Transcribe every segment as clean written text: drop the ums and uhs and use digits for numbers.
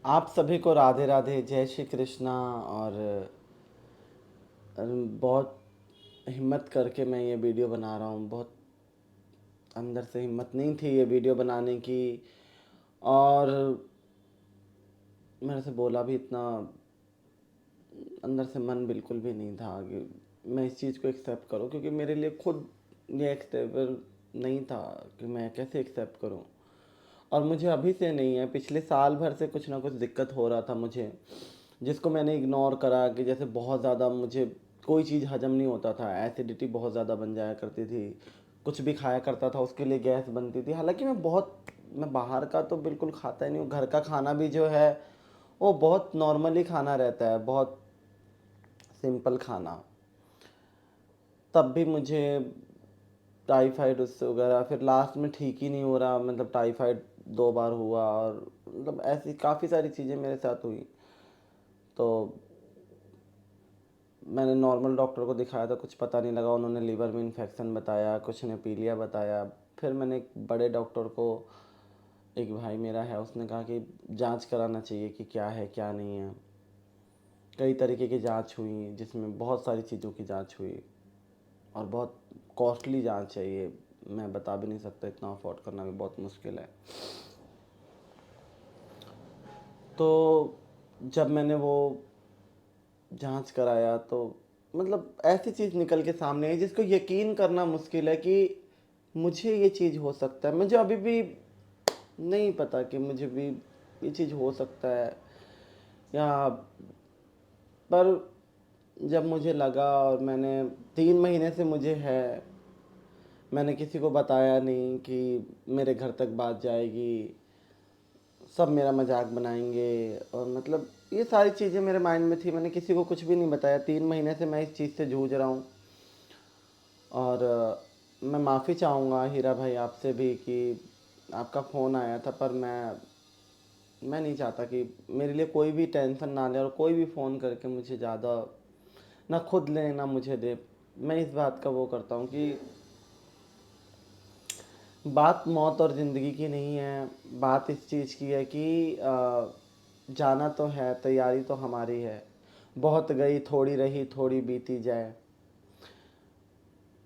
आप सभी को राधे राधे, जय श्री कृष्णा। और बहुत हिम्मत करके मैं ये वीडियो बना रहा हूँ। बहुत अंदर से हिम्मत नहीं थी ये वीडियो बनाने की। और मेरे से बोला भी इतना, अंदर से मन बिल्कुल भी नहीं था कि मैं इस चीज़ को एक्सेप्ट करूँ, क्योंकि मेरे लिए खुद ये एक्सेप्टेबल नहीं था कि मैं कैसे एक्सेप्ट करूँ। और मुझे अभी से नहीं है, पिछले साल भर से कुछ ना कुछ दिक्कत हो रहा था मुझे, जिसको मैंने इग्नोर करा। कि जैसे बहुत ज़्यादा मुझे कोई चीज़ हजम नहीं होता था, एसिडिटी बहुत ज़्यादा बन जाया करती थी। कुछ भी खाया करता था उसके लिए गैस बनती थी। हालांकि मैं बाहर का तो बिल्कुल खाता ही नहीं हूँ। घर का खाना भी जो है वो बहुत नॉर्मली खाना रहता है, बहुत सिंपल खाना। तब भी मुझे टाइफाइड उससे वगैरह, फिर लास्ट में ठीक ही नहीं हो रहा। मतलब टाइफाइड 2 बार हुआ, और मतलब ऐसी काफ़ी सारी चीज़ें मेरे साथ हुई। तो मैंने नॉर्मल डॉक्टर को दिखाया था, कुछ पता नहीं लगा। उन्होंने लीवर में इन्फेक्शन बताया, कुछ ने पीलिया बताया। फिर मैंने एक बड़े डॉक्टर को, एक भाई मेरा है, उसने कहा कि जांच कराना चाहिए कि क्या है क्या नहीं है। कई तरीके की जांच हुई, जिसमें बहुत सारी चीज़ों की जांच हुई, और बहुत कॉस्टली जांच है ये। मैं बता भी नहीं सकता, इतना अफोर्ड करना भी बहुत मुश्किल है। तो जब मैंने वो जांच कराया तो मतलब ऐसी चीज़ निकल के सामने आई जिसको यकीन करना मुश्किल है कि मुझे ये चीज़ हो सकता है। मुझे अभी भी नहीं पता कि मुझे भी ये चीज़ हो सकता है या, पर जब मुझे लगा, और मैंने 3 महीने से मुझे है, मैंने किसी को बताया नहीं कि मेरे घर तक बात जाएगी, सब मेरा मजाक बनाएंगे। और मतलब ये सारी चीज़ें मेरे माइंड में थी, मैंने किसी को कुछ भी नहीं बताया। 3 महीने से मैं इस चीज़ से जूझ रहा हूँ। और मैं माफ़ी चाहूँगा हीरा भाई आपसे भी कि आपका फ़ोन आया था, पर मैं नहीं चाहता कि मेरे लिए कोई भी टेंशन ना ले, और कोई भी फ़ोन करके मुझे ज़्यादा ना खुद ले ना मुझे दे। मैं इस बात का वो करता हूँ कि बात मौत और ज़िंदगी की नहीं है। बात इस चीज़ की है कि जाना तो है, तैयारी तो हमारी है। बहुत गई थोड़ी रही, थोड़ी बीती जाए।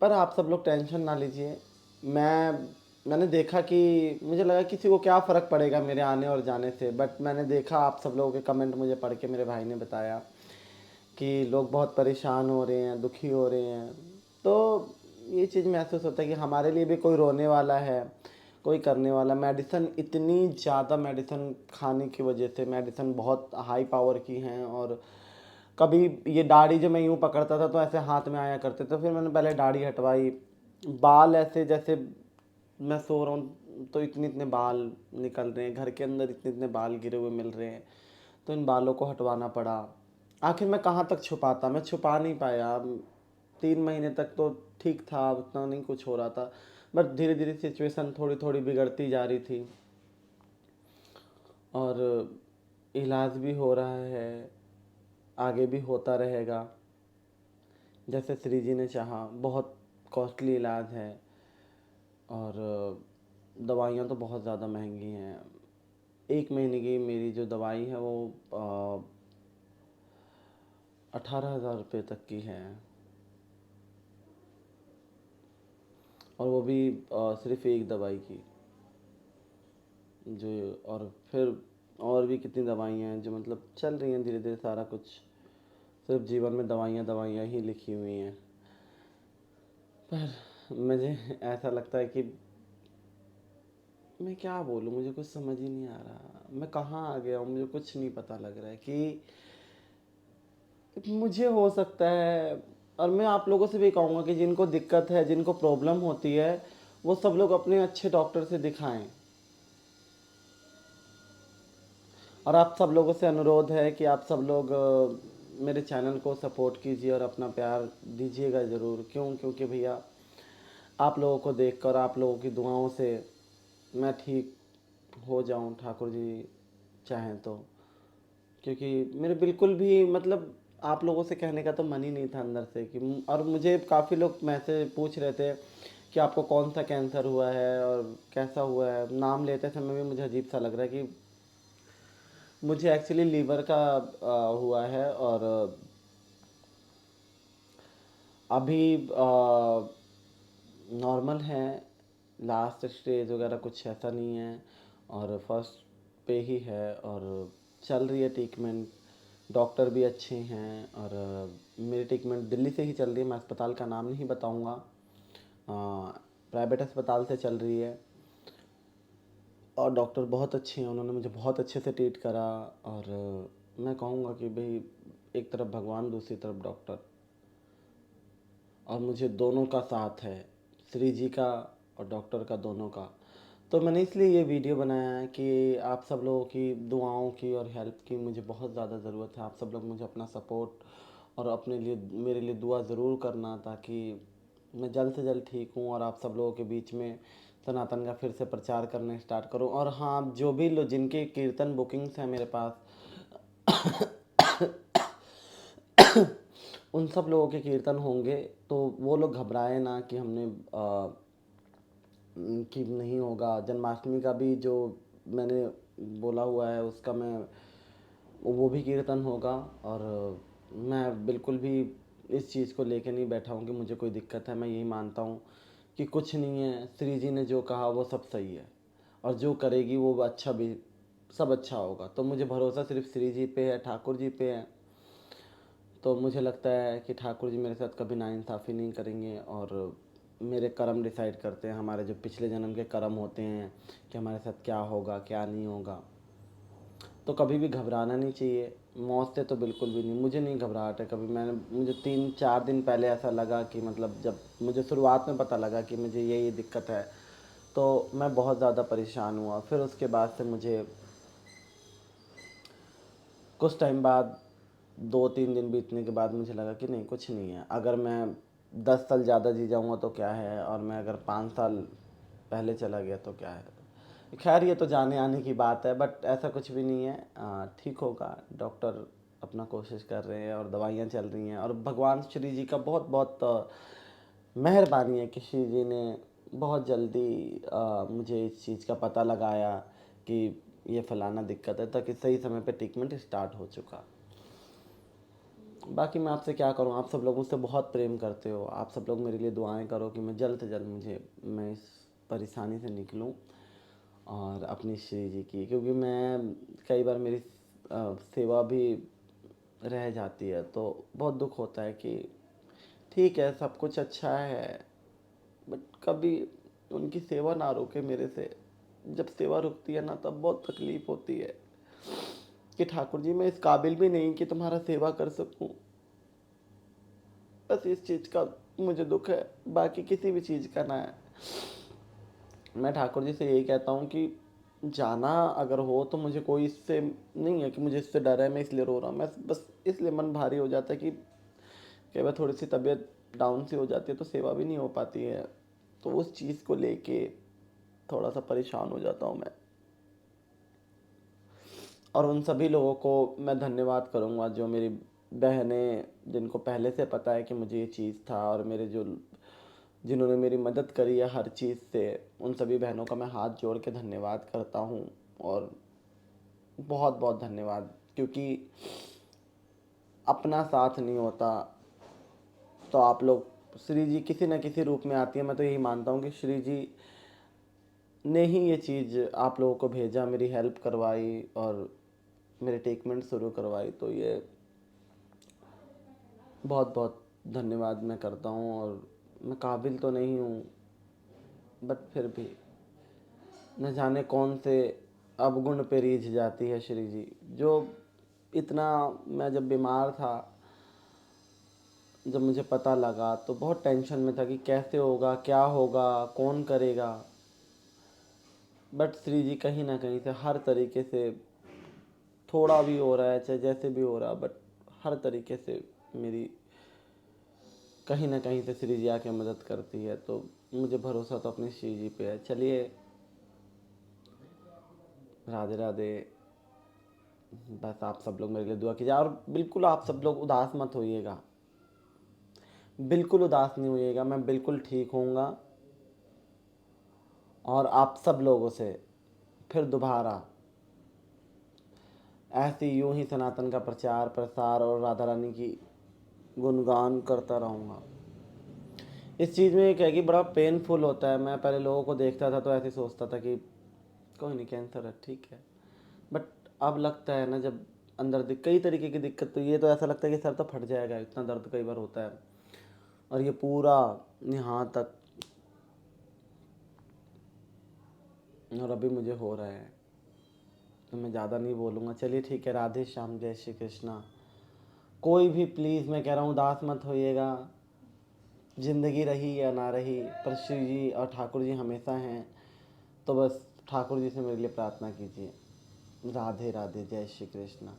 पर आप सब लोग टेंशन ना लीजिए। मैंने देखा कि मुझे लगा किसी को क्या फ़र्क पड़ेगा मेरे आने और जाने से, बट मैंने देखा आप सब लोगों के कमेंट मुझे पढ़ के मेरे भाई ने बताया कि लोग बहुत परेशान हो रहे हैं, दुखी हो रहे हैं। तो ये चीज़ महसूस होता है कि हमारे लिए भी कोई रोने वाला है, कोई करने वाला। मेडिसिन, इतनी ज़्यादा मेडिसिन खाने की वजह से, मेडिसिन बहुत हाई पावर की हैं। और कभी ये दाढ़ी जो मैं यूँ पकड़ता था तो ऐसे हाथ में आया करते, तो फिर मैंने पहले दाढ़ी हटवाई। बाल ऐसे जैसे मैं सो रहा हूँ तो इतने इतने बाल निकल रहे हैं, घर के अंदर इतने इतने बाल गिरे हुए मिल रहे हैं, तो इन बालों को हटवाना पड़ा। आखिर मैं कहाँ तक छुपाता, मैं छुपा नहीं पाया। 3 महीने तक तो ठीक था, उतना नहीं कुछ हो रहा था, बट धीरे धीरे सिचुएशन थोड़ी थोड़ी बिगड़ती जा रही थी। और इलाज भी हो रहा है, आगे भी होता रहेगा जैसे श्री जी ने चाहा। बहुत कॉस्टली इलाज है, और दवाइयाँ तो बहुत ज़्यादा महंगी हैं। 1 महीने की मेरी जो दवाई है वो 18,000 रुपये तक की है। और वो भी सिर्फ एक दवाई की, जो, और फिर और भी कितनी दवाइयाँ हैं जो मतलब चल रही हैं धीरे धीरे। सारा कुछ सिर्फ जीवन में दवाइयाँ दवाइयाँ ही लिखी हुई हैं। पर मुझे ऐसा लगता है कि मैं क्या बोलूँ, मुझे कुछ समझ ही नहीं आ रहा। मैं कहाँ आ गया हूँ, मुझे कुछ नहीं पता लग रहा है कि मुझे हो सकता है। और मैं आप लोगों से भी कहूँगा कि जिनको दिक्कत है, जिनको प्रॉब्लम होती है, वो सब लोग अपने अच्छे डॉक्टर से दिखाएं। और आप सब लोगों से अनुरोध है कि आप सब लोग मेरे चैनल को सपोर्ट कीजिए और अपना प्यार दीजिएगा ज़रूर। क्यों? क्योंकि भैया आप लोगों को देखकर, आप लोगों की दुआओं से मैं ठीक हो जाऊं, ठाकुर जी चाहें तो। क्योंकि मेरे बिल्कुल भी मतलब आप लोगों से कहने का तो मन ही नहीं था अंदर से कि, और मुझे काफ़ी लोग मैसेज पूछ रहे थे कि आपको कौन सा कैंसर हुआ है और कैसा हुआ है। नाम लेते समय भी मुझे अजीब सा लग रहा है कि मुझे एक्चुअली लीवर का हुआ है, और अभी नॉर्मल है, लास्ट स्टेज वगैरह कुछ ऐसा नहीं है, और फर्स्ट पे ही है, और चल रही है ट्रीटमेंट। डॉक्टर भी अच्छे हैं, और मेरी ट्रीटमेंट दिल्ली से ही चल रही है, मैं अस्पताल का नाम नहीं बताऊंगा, प्राइवेट अस्पताल से चल रही है, और डॉक्टर बहुत अच्छे हैं, उन्होंने मुझे बहुत अच्छे से ट्रीट करा। और मैं कहूँगा कि भाई, एक तरफ भगवान, दूसरी तरफ डॉक्टर, और मुझे दोनों का साथ है, श्री जी का और डॉक्टर का, दोनों का। तो मैंने इसलिए ये वीडियो बनाया है कि आप सब लोगों की दुआओं की और हेल्प की मुझे बहुत ज़्यादा ज़रूरत है। आप सब लोग मुझे अपना सपोर्ट और अपने लिए, मेरे लिए दुआ ज़रूर करना, ताकि मैं जल्द से जल्द ठीक हूँ और आप सब लोगों के बीच में सनातन का फिर से प्रचार करने स्टार्ट करूँ। और हाँ, जो भी लोग जिनके कीर्तन बुकिंग्स हैं मेरे पास, उन सब लोगों के कीर्तन होंगे, तो वो लोग घबराए ना कि हमने कि नहीं होगा। जन्माष्टमी का भी जो मैंने बोला हुआ है, उसका मैं, वो भी कीर्तन होगा। और मैं बिल्कुल भी इस चीज़ को लेके नहीं बैठा हूँ कि मुझे कोई दिक्कत है। मैं यही मानता हूँ कि कुछ नहीं है, श्री जी ने जो कहा वो सब सही है, और जो करेगी वो अच्छा भी, सब अच्छा होगा। तो मुझे भरोसा सिर्फ श्री जी पे है, ठाकुर जी पे है। तो मुझे लगता है कि ठाकुर जी मेरे साथ कभी नाइंसाफ़ी नहीं करेंगे, और मेरे कर्म डिसाइड करते हैं, हमारे जो पिछले जन्म के कर्म होते हैं कि हमारे साथ क्या होगा क्या नहीं होगा। तो कभी भी घबराना नहीं चाहिए, मौत से तो बिल्कुल भी नहीं। मुझे नहीं घबराहट है कभी। मुझे 3-4 दिन पहले ऐसा लगा कि, मतलब जब मुझे शुरुआत में पता लगा कि मुझे ये दिक्कत है, तो मैं बहुत ज़्यादा परेशान हुआ। फिर उसके बाद से मुझे कुछ टाइम बाद, 2-3 दिन बीतने के बाद मुझे लगा कि नहीं, कुछ नहीं है। अगर मैं 10 साल ज़्यादा जी जाऊँगा तो क्या है, और मैं अगर 5 साल पहले चला गया तो क्या है। खैर, ये तो जाने आने की बात है, बट ऐसा कुछ भी नहीं है। ठीक होगा। डॉक्टर अपना कोशिश कर रहे हैं और दवाइयाँ चल रही हैं, और भगवान श्री जी का बहुत बहुत मेहरबानी है कि श्री जी ने बहुत जल्दी मुझे इस चीज़ का पता लगाया कि ये फ़लाना दिक्कत है, ताकि सही समय पे ट्रीटमेंट स्टार्ट हो चुका। बाकी मैं आपसे क्या करूं, आप सब लोग मुझसे बहुत प्रेम करते हो। आप सब लोग मेरे लिए दुआएं करो कि मैं जल्द से जल्द, मैं इस परेशानी से निकलूं, और अपनी श्री जी की, क्योंकि मैं कई बार मेरी सेवा भी रह जाती है, तो बहुत दुख होता है कि ठीक है, सब कुछ अच्छा है, बट कभी उनकी सेवा ना रुके मेरे से। जब सेवा रुकती है ना, तब बहुत तकलीफ़ होती है कि ठाकुर जी, मैं इस काबिल भी नहीं कि तुम्हारा सेवा कर सकूं। बस इस चीज़ का मुझे दुख है, बाकी किसी भी चीज़ का ना है। मैं ठाकुर जी से यही कहता हूँ कि जाना अगर हो तो मुझे कोई इससे नहीं है कि मुझे इससे डर है, मैं इसलिए रो रहा हूँ। मैं बस इसलिए मन भारी हो जाता है कि कई बार थोड़ी सी तबीयत डाउन सी हो जाती है, तो सेवा भी नहीं हो पाती है। तो उस चीज़ को लेके थोड़ा सा परेशान हो जाता हूँ मैं। और उन सभी लोगों को मैं धन्यवाद करूँगा, जो मेरी बहनें, जिनको पहले से पता है कि मुझे ये चीज़ था, और मेरे जो, जिन्होंने मेरी मदद करी है हर चीज़ से, उन सभी बहनों का मैं हाथ जोड़ के धन्यवाद करता हूँ। और बहुत बहुत धन्यवाद, क्योंकि अपना साथ नहीं होता तो आप लोग, श्री जी किसी न किसी रूप में आती है। मैं तो यही मानता हूँ कि श्री जी ने ही ये चीज़ आप लोगों को भेजा, मेरी हेल्प करवाई और मेरे ट्रीटमेंट शुरू करवाई। तो ये बहुत बहुत धन्यवाद मैं करता हूँ। और मैं काबिल तो नहीं हूँ, बट फिर भी न जाने कौन से अवगुण पे रीझ जाती है श्री जी। जो इतना, मैं जब बीमार था, जब मुझे पता लगा तो बहुत टेंशन में था कि कैसे होगा, क्या होगा, कौन करेगा। बट श्री जी कहीं ना कहीं से, हर तरीके से, थोड़ा भी हो रहा है चाहे जैसे भी हो रहा, बट हर तरीके से मेरी कहीं ना कहीं से श्री जी आके मदद करती है। तो मुझे भरोसा तो अपने श्री जी पे है। चलिए, राधे राधे। बस आप सब लोग मेरे लिए दुआ कीजिए, और बिल्कुल आप सब लोग उदास मत होइएगा, बिल्कुल उदास नहीं होइएगा। मैं बिल्कुल ठीक होऊंगा, और आप सब लोगों से फिर दोबारा ऐसे यूं ही सनातन का प्रचार प्रसार और राधा रानी की गुणगान करता रहूँगा। इस चीज़ में एक है कि बड़ा पेनफुल होता है। मैं पहले लोगों को देखता था तो ऐसे सोचता था कि कोई नहीं, कैंसर है, ठीक है। बट अब लगता है ना, जब अंदर कई तरीके की दिक्कत, तो ये तो ऐसा लगता है कि सर तो फट जाएगा, इतना दर्द कई बार होता है। और ये पूरा यहाँ तक, और अभी मुझे हो रहा है। तो मैं ज़्यादा नहीं बोलूँगा। चलिए ठीक है, राधे श्याम, जय श्री कृष्णा। कोई भी प्लीज़, मैं कह रहा हूँ, उदास मत होइएगा। ज़िंदगी रही या ना रही, पर शिव जी और ठाकुर जी हमेशा हैं। तो बस ठाकुर जी से मेरे लिए प्रार्थना कीजिए। राधे राधे, जय श्री कृष्णा।